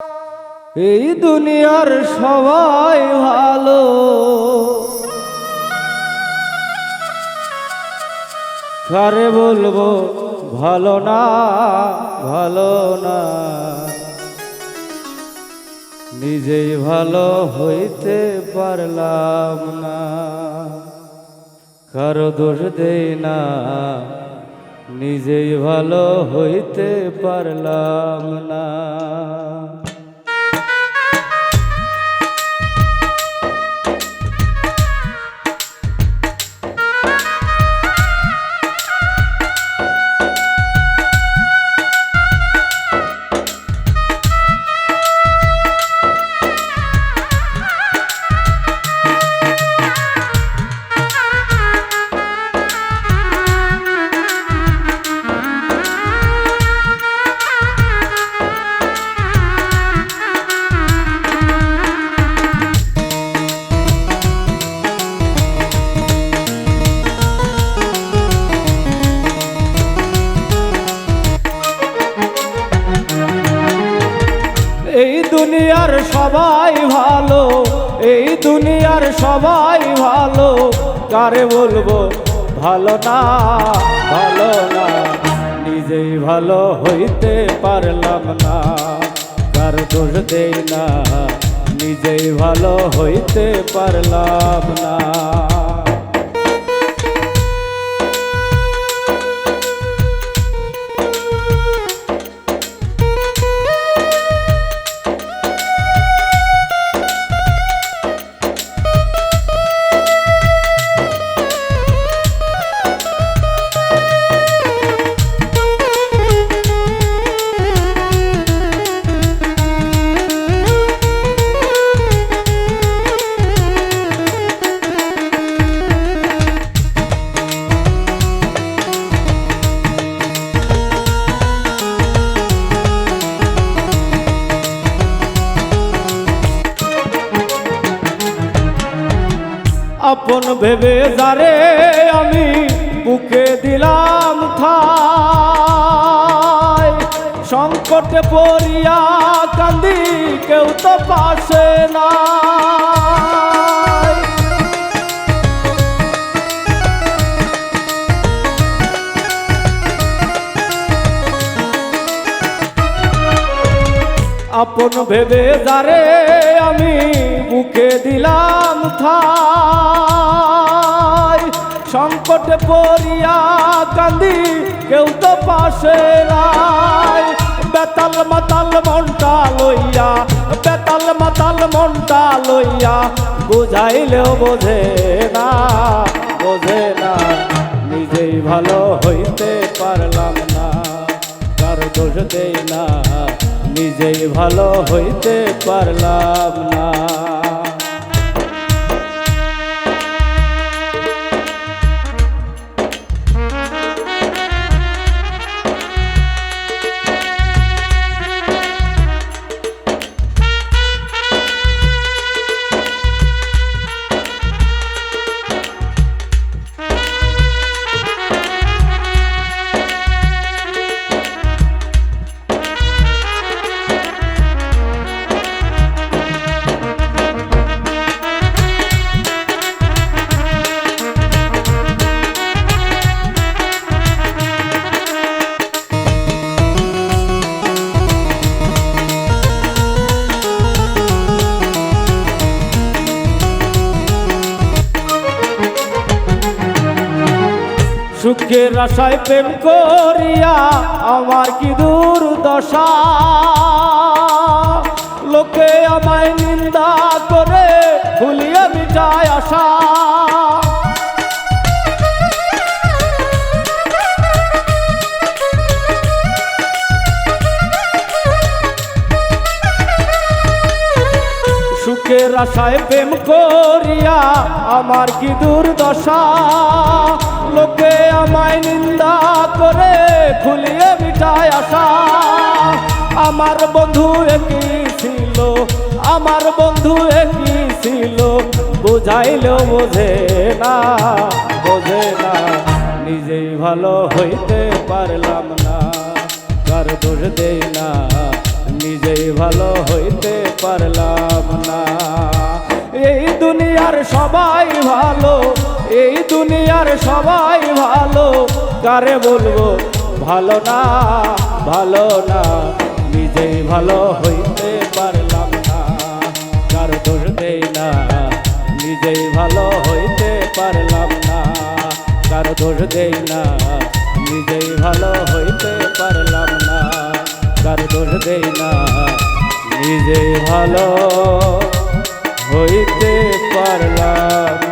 এই দুনিয়ার সবাই ভালো, কারে বলবো ভালো না, ভালো না। নিজেই ভালো হইতে পারলাম না, কারো দোষ দেই না, নিজেই ভালো হইতে পারলাম না। এই দুনিয়ার সবাই ভালো, এই দুনিয়ার সবাই ভালো, কারে বলবো ভালো না, ভালো না। নিজেই ভালো হইতে পারলাম না, কার দোষ দেই না, নিজেই ভালো হইতে পারলাম না। আপন ভেবে যারে আমি বুকে দিলাম ঠাই, সংকটে পড়িয়া কান্দি কেউ তো পাশে না। আপন ভেবে যারে আমি বুকে দিলাম ঠাই, সংকটে পড়িয়া কান্দি কেউ তো পাশে নাই। বেতাল মাতাল মনটা লইয়া, বেতাল মাতাল মনটা লইয়া, বুঝাইলেও বোঝে না, বোঝে না। নিজেই ভালো হইতে পারলাম না, কার দোষ দেই না, নিজেই ভালো হইতে পারলাম না। সুখের আশায় প্রেম করিয়া আমার কি দুর্দশা, লোকে আমায় নিন্দা করে ভুলিয়ে মিটায় আশা। সুখের আশায় প্রেম করিয়া আমার কি দুর্দশা, লোকে আমায় নিন্দা করে ভুলিয়ে মিটায় আশা। আমার বন্ধু একই ছিল, আমার বন্ধু একই ছিল, বুঝাইলেও বোঝে না, বোঝে না। নিজেই ভালো হইতে পারলাম না, কার দোষ দেই না, নিজেই ভালো হইতে পারলাম না। এই দুনিয়ার সবাই ভালো, এই দুনিয়ার সবাই ভালো, কারে বলবো ভালো না, ভালো না। নিজেই ভালো হইতে পারলাম না, কার দোষ দেই না। নিজেই ভালো হইতে পারলাম না, কার দোষ দেই না। নিজেই ভালো হইতে পারলাম না, কার দোষ দেই না। নিজেই ভালো হইতে পারলাম